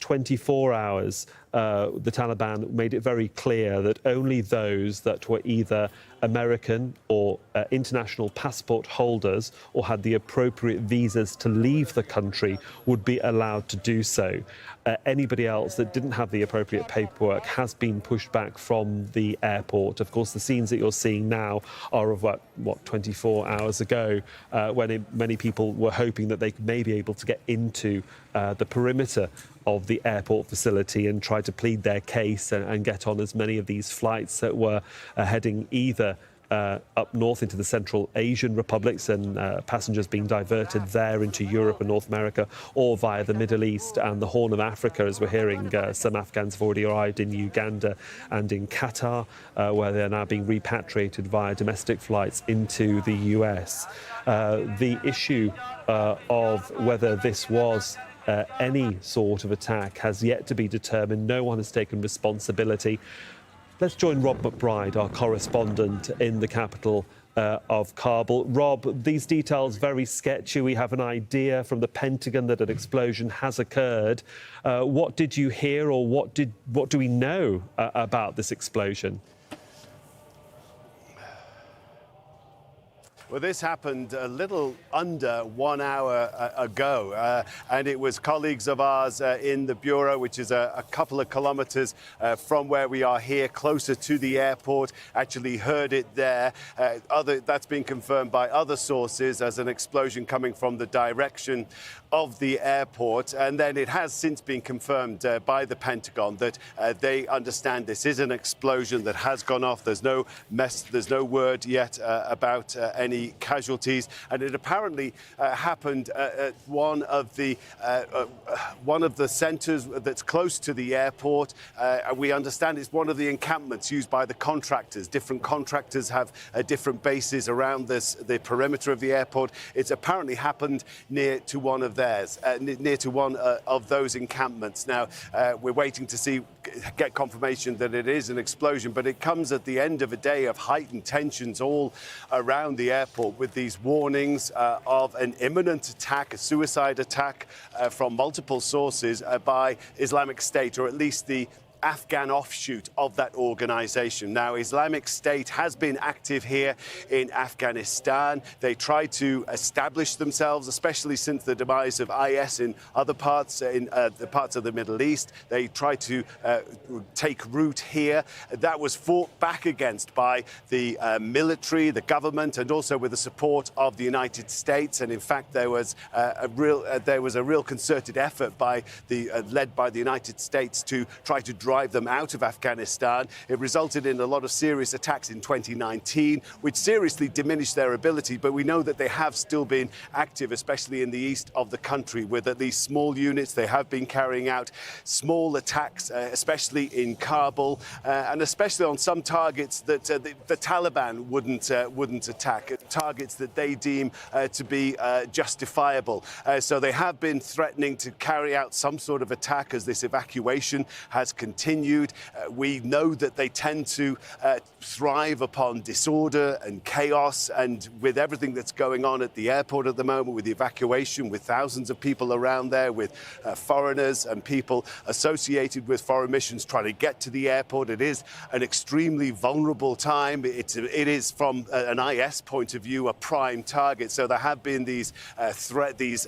24 hours, the Taliban made it very clear that only those that were either American or international passport holders or had the appropriate visas to leave the country would be allowed to do so. Anybody else that didn't have the appropriate paperwork has been pushed back from the airport. Of course, the scenes that you're seeing now are of what 24 hours ago, when many people were hoping that they may be able to get into the perimeter of the airport facility and try to plead their case and get on as many of these flights that were heading either up north into the Central Asian republics and passengers being diverted there into Europe and North America, or via the Middle East and the Horn of Africa, as we're hearing some Afghans have already arrived in Uganda and in Qatar, where they're now being repatriated via domestic flights into the US. The issue of whether this was any sort of attack has yet to be determined. No one has taken responsibility. Let's join Rob McBride, our correspondent in the capital of Kabul. Rob, these details very sketchy. We have an idea from the Pentagon that an explosion has occurred. What did you hear, or what do we know about this explosion? Well, this happened a little under 1 hour ago, and it was colleagues of ours in the Bureau, which is a couple of kilometres from where we are here, closer to the airport, actually heard it there. That's been confirmed by other sources as an explosion coming from the direction of the airport. And then it has since been confirmed by the Pentagon that they understand this is an explosion that has gone off. There's no word yet about any casualties, and it apparently happened at one of the centres that's close to the airport. We understand it's one of the encampments used by the contractors. Different contractors have different bases around the perimeter of the airport. It's apparently happened near to one of theirs, near to one of those encampments. Now we're waiting to get confirmation that it is an explosion, but it comes at the end of a day of heightened tensions all around the airport, with these warnings of an imminent attack, a suicide attack from multiple sources by Islamic State, or at least the Afghan offshoot of that organization. Now, Islamic State has been active here in Afghanistan. They tried to establish themselves, especially since the demise of IS in other parts, in the parts of the Middle East. They tried to take root here. That was fought back against by the military, the government, and also with the support of the United States. And in fact, there was a real concerted effort led by the United States to try to drive them out of Afghanistan. It resulted in a lot of serious attacks in 2019, which seriously diminished their ability. But we know that they have still been active, especially in the east of the country, with at least small units. They have been carrying out small attacks, especially in Kabul, and especially on some targets that the Taliban wouldn't attack, targets that they deem to be justifiable. So they have been threatening to carry out some sort of attack as this evacuation has continued. We know that they tend to thrive upon disorder and chaos, and with everything that's going on at the airport at the moment, with the evacuation, with thousands of people around there, with foreigners and people associated with foreign missions trying to get to the airport, it is an extremely vulnerable time. It is, from an IS point of view, a prime target. So there have been these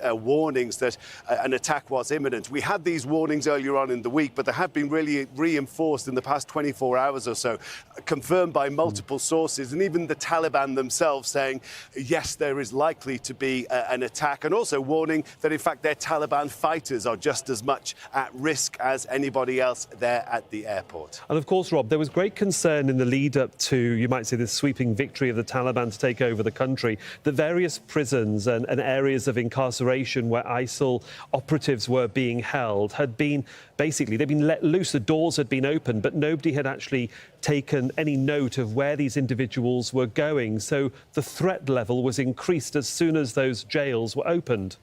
warnings that an attack was imminent. We had these warnings earlier on in the week, but there have been really reinforced in the past 24 hours or so, confirmed by multiple sources, and even the Taliban themselves saying, yes, there is likely to be an attack, and also warning that, in fact, their Taliban fighters are just as much at risk as anybody else there at the airport. And of course, Rob, there was great concern in the lead-up to, you might say, this sweeping victory of the Taliban to take over the country, that various prisons and areas of incarceration where ISIL operatives were being held had been, basically, they'd been let loose. The doors had been opened, but nobody had actually taken any note of where these individuals were going. So the threat level was increased as soon as those jails were opened.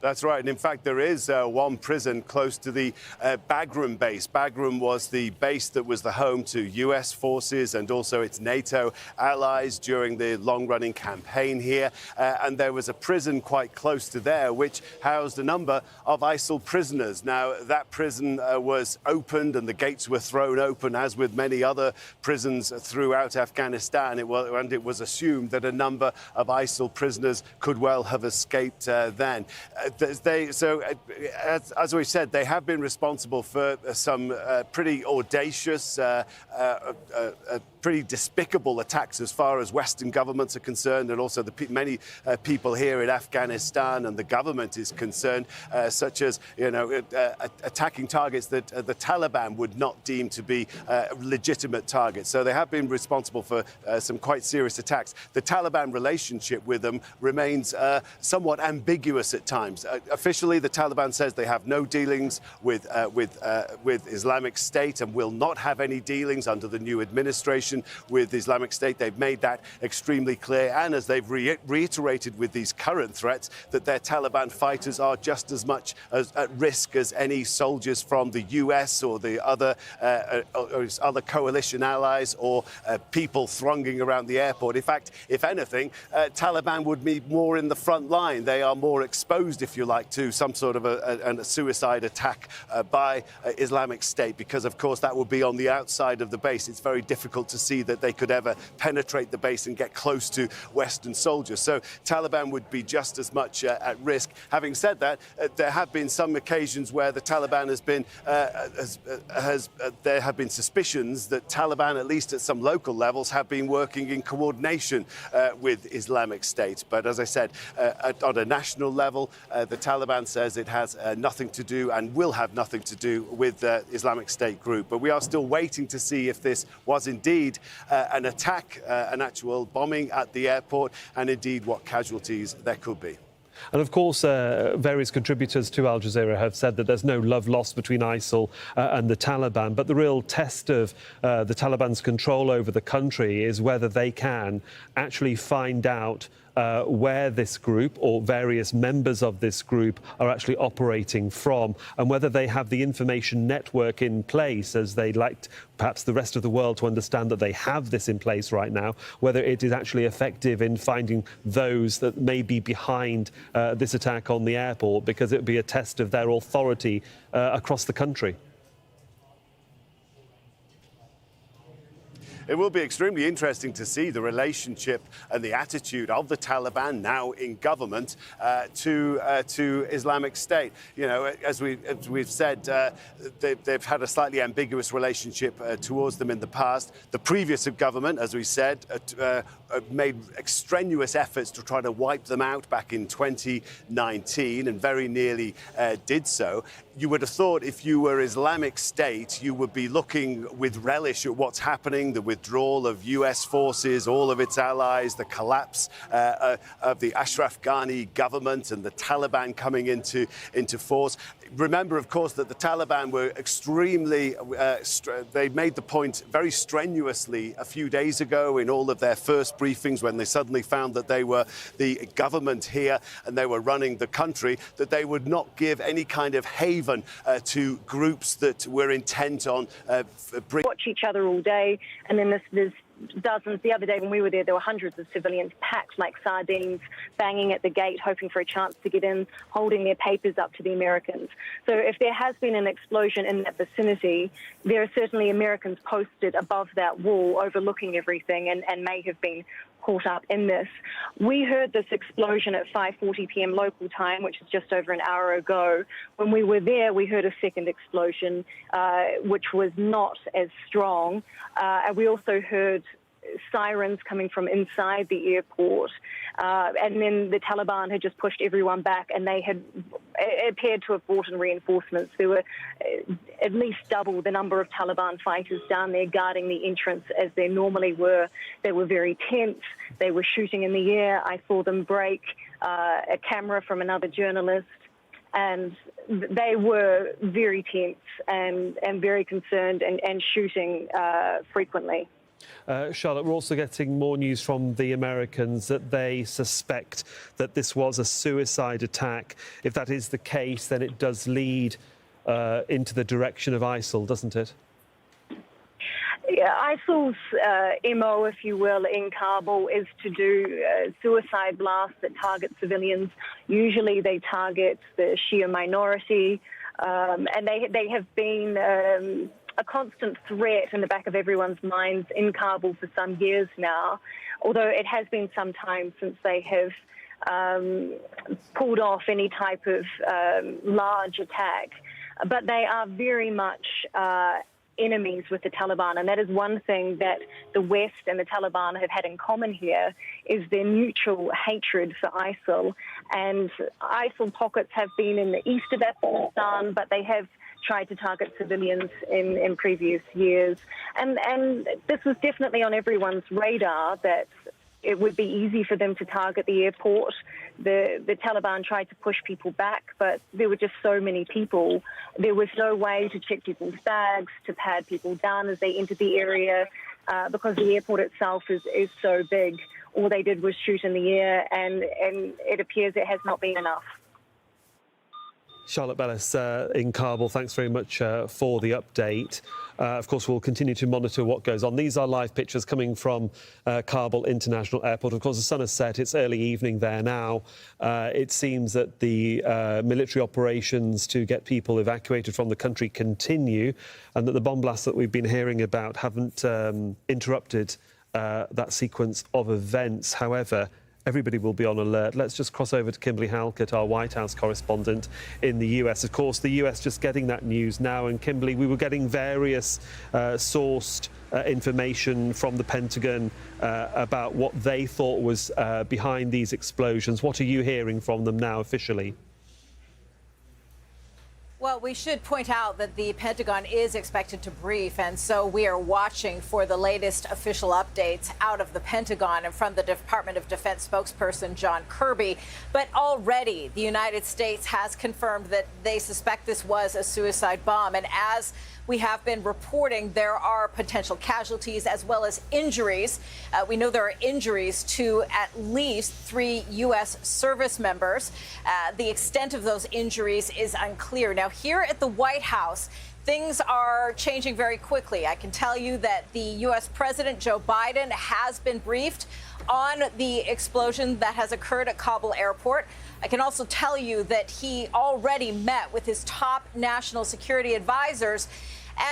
That's right. And in fact, there is one prison close to the Bagram base. Bagram was the base that was the home to US forces and also its NATO allies during the long-running campaign here. And there was a prison quite close to there which housed a number of ISIL prisoners. Now, that prison was opened and the gates were thrown open, as with many other prisons throughout Afghanistan. It was assumed that a number of ISIL prisoners could well have escaped then. As we said, they have been responsible for some pretty audacious, pretty despicable attacks as far as Western governments are concerned, and also many people here in Afghanistan and the government is concerned, such as attacking targets that the Taliban would not deem to be legitimate targets. So they have been responsible for some quite serious attacks. The Taliban relationship with them remains somewhat ambiguous at times. Officially, the Taliban says they have no dealings with Islamic State and will not have any dealings under the new administration with Islamic State. They've made that extremely clear, and as they've reiterated with these current threats, that their Taliban fighters are just as much at risk as any soldiers from the US or the other coalition allies or people thronging around the airport. In fact, if anything, Taliban would be more in the front line. They are more exposed, if you like, to some sort of a suicide attack by Islamic State, because of course that would be on the outside of the base. It's very difficult to see that they could ever penetrate the base and get close to Western soldiers. So Taliban would be just as much at risk. Having said that, there have been some occasions where the Taliban has been there have been suspicions that Taliban, at least at some local levels, have been working in coordination with Islamic State. But as I said, on a national level, the Taliban says it has nothing to do and will have nothing to do with the Islamic State group. But we are still waiting to see if this was indeed an attack, an actual bombing at the airport, and indeed what casualties there could be. And of course, various contributors to Al Jazeera have said that there's no love lost between ISIL and the Taliban. But the real test of the Taliban's control over the country is whether they can actually find out where this group or various members of this group are actually operating from, and whether they have the information network in place, as they'd like perhaps the rest of the world to understand that they have this in place right now, whether it is actually effective in finding those that may be behind this attack on the airport, because it would be a test of their authority across the country. It will be extremely interesting to see the relationship and the attitude of the Taliban, now in government, to Islamic State. You know, as we've said, they've had a slightly ambiguous relationship towards them in the past. The previous government, as we said, made extraneous efforts to try to wipe them out back in 2019 and very nearly did so. You would have thought if you were Islamic State, you would be looking with relish at what's happening, the withdrawal of US forces, all of its allies, the collapse of the Ashraf Ghani government and the Taliban coming into force. Remember, of course, that the Taliban were extremely, they made the point very strenuously a few days ago in all of their first briefings when they suddenly found that they were the government here and they were running the country, that they would not give any kind of haven to groups that were intent on watch each other all day, and then there's dozens. The other day when we were there were hundreds of civilians packed like sardines, banging at the gate, hoping for a chance to get in, holding their papers up to the Americans. So if there has been an explosion in that vicinity, there are certainly Americans posted above that wall overlooking everything and may have been caught up in this. We heard this explosion at 5:40 p.m. local time, which is just over an hour ago. When we were there, we heard a second explosion, which was not as strong. And we also heard sirens coming from inside the airport. And then the Taliban had just pushed everyone back, and they had appeared to have brought in reinforcements. There were at least double the number of Taliban fighters down there guarding the entrance as there normally were. They were very tense. They were shooting in the air. I saw them break a camera from another journalist. And they were very tense and very concerned and shooting frequently. Charlotte, we're also getting more news from the Americans that they suspect that this was a suicide attack. If that is the case, then it does lead into the direction of ISIL, doesn't it? Yeah, ISIL's MO, if you will, in Kabul is to do suicide blasts that target civilians. Usually they target the Shia minority, and they have been a constant threat in the back of everyone's minds in Kabul for some years now, although it has been some time since they have pulled off any type of large attack. But they are very much enemies with the Taliban, and that is one thing that the West and the Taliban have had in common here, is their mutual hatred for ISIL. And ISIL pockets have been in the east of Afghanistan, but they have tried to target civilians in previous years. And this was definitely on everyone's radar, that it would be easy for them to target the airport. The Taliban tried to push people back, but there were just so many people. There was no way to check people's bags, to pad people down as they entered the area, because the airport itself is so big. All they did was shoot in the air, and it appears it has not been enough. Charlotte Bellis in Kabul, thanks very much for the update. Of course, we'll continue to monitor what goes on. These are live pictures coming from Kabul International Airport. Of course, the sun has set. It's early evening there now. It seems that the military operations to get people evacuated from the country continue, and that the bomb blasts that we've been hearing about haven't interrupted that sequence of events. However, everybody will be on alert. Let's just cross over to Kimberly Halkett, our White House correspondent in the US. Of course, the US just getting that news now. And Kimberly, we were getting various sourced information from the Pentagon about what they thought was behind these explosions. What are you hearing from them now officially? Well, we should point out that the Pentagon is expected to brief, and so we are watching for the latest official updates out of the Pentagon and from the Department of Defense spokesperson John Kirby. But already the United States has confirmed that they suspect this was a suicide bomb. And as we have been reporting, there are potential casualties as well as injuries. We know there are injuries to at least 3 U.S. service members. The extent of those injuries is unclear. Now, here at the White House, things are changing very quickly. I can tell you that the U.S. President Joe Biden has been briefed on the explosion that has occurred at Kabul airport. I can also tell you that he already met with his top national security advisors.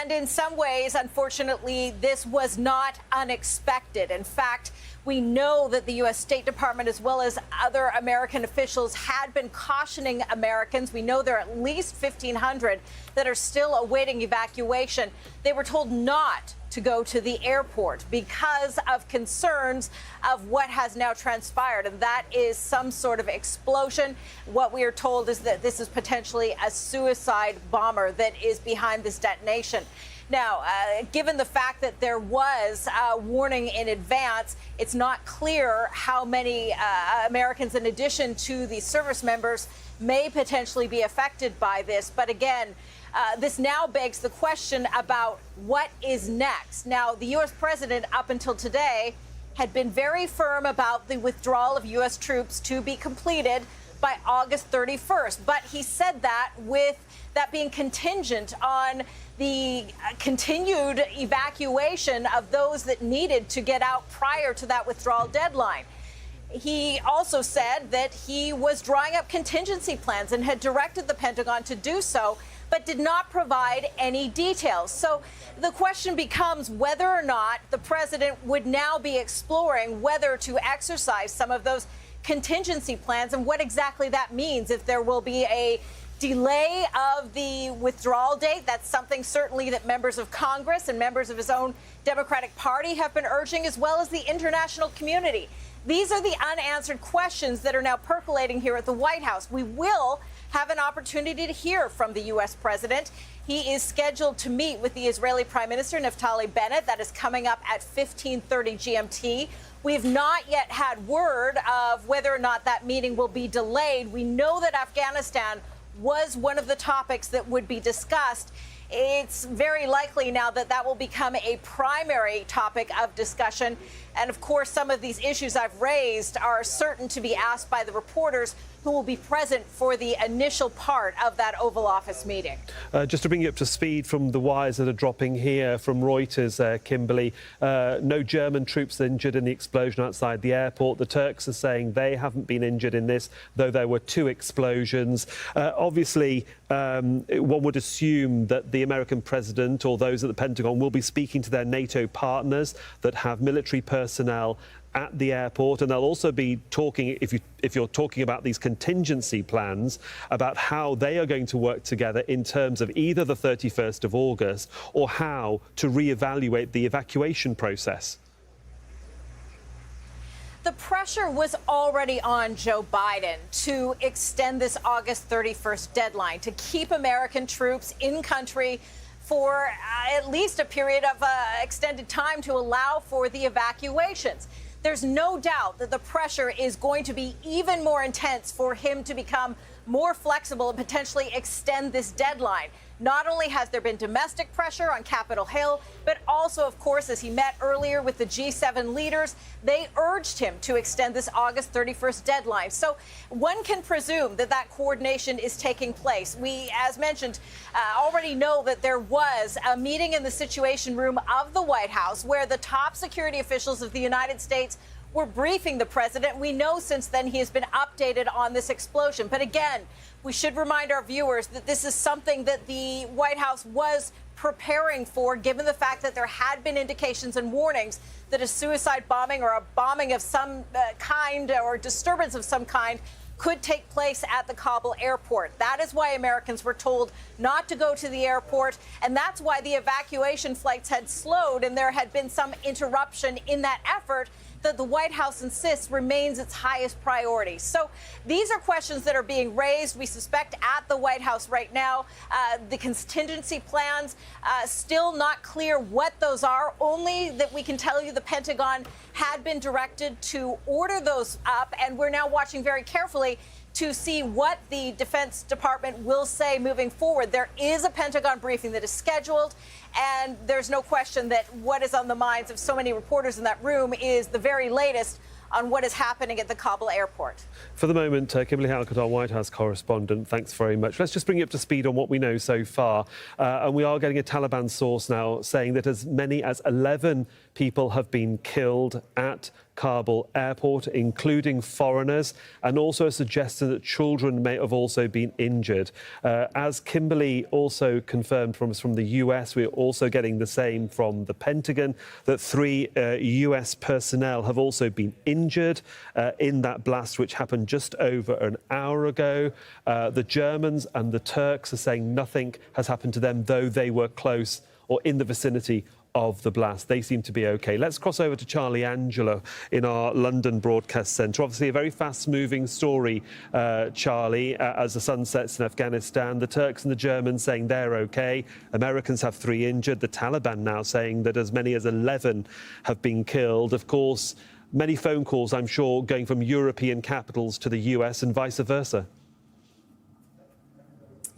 And in some ways, unfortunately, this was not unexpected. In fact, we know that the U.S. State Department, as well as other American officials, had been cautioning Americans. We know there are at least 1,500 that are still awaiting evacuation. They were told not to go to the airport because of concerns of what has now transpired, and that is some sort of explosion. What we are told is that this is potentially a suicide bomber that is behind this detonation. Now, given the fact that there was a warning in advance, it's not clear how many Americans, in addition to the service members, may potentially be affected by this. But again, this now begs the question about what is next. Now, the U.S. president, up until today, had been very firm about the withdrawal of U.S. troops to be completed by August 31st. But he said that with that being contingent on the continued evacuation of those that needed to get out prior to that withdrawal deadline. He also said that he was drawing up contingency plans and had directed the Pentagon to do so, but did not provide any details. So the question becomes whether or not the president would now be exploring whether to exercise some of those contingency plans and what exactly that means, if there will be a delay of the withdrawal date. That's something certainly that members of Congress and members of his own Democratic Party have been urging, as well as the international community. These are the unanswered questions that are now percolating here at the White House. We will have an opportunity to hear from the U.S. president. He is scheduled to meet with the Israeli Prime Minister, Naftali Bennett. That is coming up at 15:30 GMT. We have not yet had word of whether or not that meeting will be delayed. We know that Afghanistan was one of the topics that would be discussed. it's very likely now that that will become a primary topic of discussion. And of course, some of these issues I've raised are certain to be asked by the reporters who will be present for the initial part of that Oval Office meeting. Just to bring you up to speed from the wires that are dropping here from Reuters, Kimberly, no German troops injured in the explosion outside the airport. The Turks are saying they haven't been injured in this, though there were 2 explosions. Obviously, one would assume that the American president or those at the Pentagon will be speaking to their NATO partners that have military personnel at the airport, and they'll also be talking, if you're talking about these contingency plans, about how they are going to work together in terms of either the 31st of August or how to reevaluate the evacuation process. The pressure was already on Joe Biden to extend this August 31st deadline, to keep American troops in country for at least a period of extended time to allow for the evacuations. There's no doubt that the pressure is going to be even more intense for him to become more flexible and potentially extend this deadline. Not only has there been domestic pressure on Capitol Hill, but also, of course, as he met earlier with the G7 leaders, they urged him to extend this August 31st deadline. So one can presume that that coordination is taking place. We, as mentioned, already know that there was a meeting in the Situation Room of the White House where the top security officials of the United States were briefing the president. We know since then he has been updated on this explosion. But again, we should remind our viewers that this is something that the White House was preparing for, given the fact that there had been indications and warnings that a suicide bombing or a bombing of some kind or disturbance of some kind could take place at the Kabul airport. That is why Americans were told not to go to the airport, and that's why the evacuation flights had slowed and there had been some interruption in that effort that the White House insists remains its highest priority. So these are questions that are being raised, we suspect, at the White House right now. The contingency plans, still not clear what those are, only that we can tell you the Pentagon had been directed to order those up, and we're now watching very carefully to see what the Defense Department will say moving forward. There is a Pentagon briefing that is scheduled, and there's no question that what is on the minds of so many reporters in that room is the very latest on what is happening at the Kabul airport. For the moment, Kimberly Halkett, our White House correspondent, thanks very much. Let's just bring you up to speed on what we know so far. And we are getting a Taliban source now saying that as many as 11 people have been killed at Kabul airport, including foreigners, and also a suggestion that children may have also been injured. As Kimberly also confirmed from the US, we're also getting the same from the Pentagon, that 3 US personnel have also been injured in that blast, which happened just over an hour ago. The Germans and the Turks are saying nothing has happened to them, though they were close or in the vicinity of the blast. They seem to be OK. Let's cross over to Charlie Angelo in our London broadcast centre. Obviously, a very fast-moving story, Charlie, as the sun sets in Afghanistan. The Turks and the Germans saying they're OK. Americans have 3 injured. The Taliban now saying that as many as 11 have been killed. Of course, many phone calls, I'm sure, going from European capitals to the US and vice versa.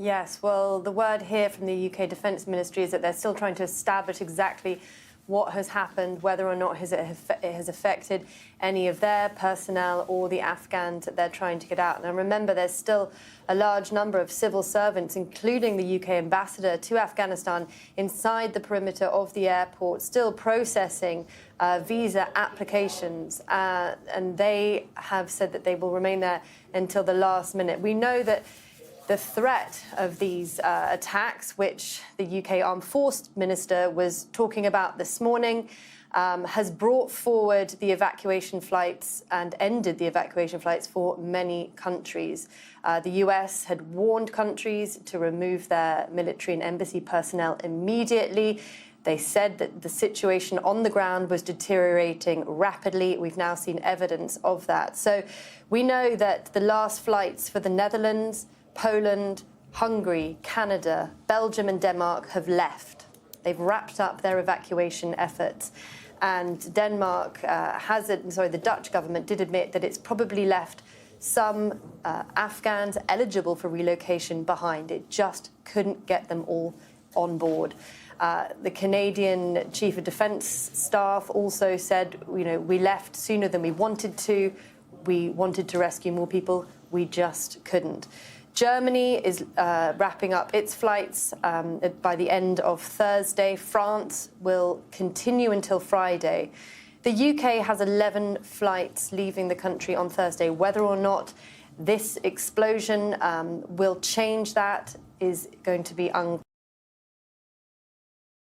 Yes, well, the word here from the UK Defence Ministry is that they're still trying to establish exactly what has happened, whether or not it has affected any of their personnel or the Afghans that they're trying to get out. Now, remember, there's still a large number of civil servants, including the UK ambassador to Afghanistan, inside the perimeter of the airport, still processing visa applications. And they have said that they will remain there until the last minute. We know that the threat of these attacks, which the UK Armed Forces Minister was talking about this morning, has brought forward the evacuation flights and ended the evacuation flights for many countries. The US had warned countries to remove their military and embassy personnel immediately. They said that the situation on the ground was deteriorating rapidly. We've now seen evidence of that. So we know that the last flights for the Netherlands, Poland, Hungary, Canada, Belgium and Denmark have left. They've wrapped up their evacuation efforts. And Denmark the Dutch government did admit that it's probably left some Afghans eligible for relocation behind. It just couldn't get them all on board. The Canadian Chief of Defence Staff also said, we left sooner than we wanted to. We wanted to rescue more people. We just couldn't. Germany is wrapping up its flights by the end of Thursday. France will continue until Friday. The UK has 11 flights leaving the country on Thursday. Whether or not this explosion will change that is going to be unclear.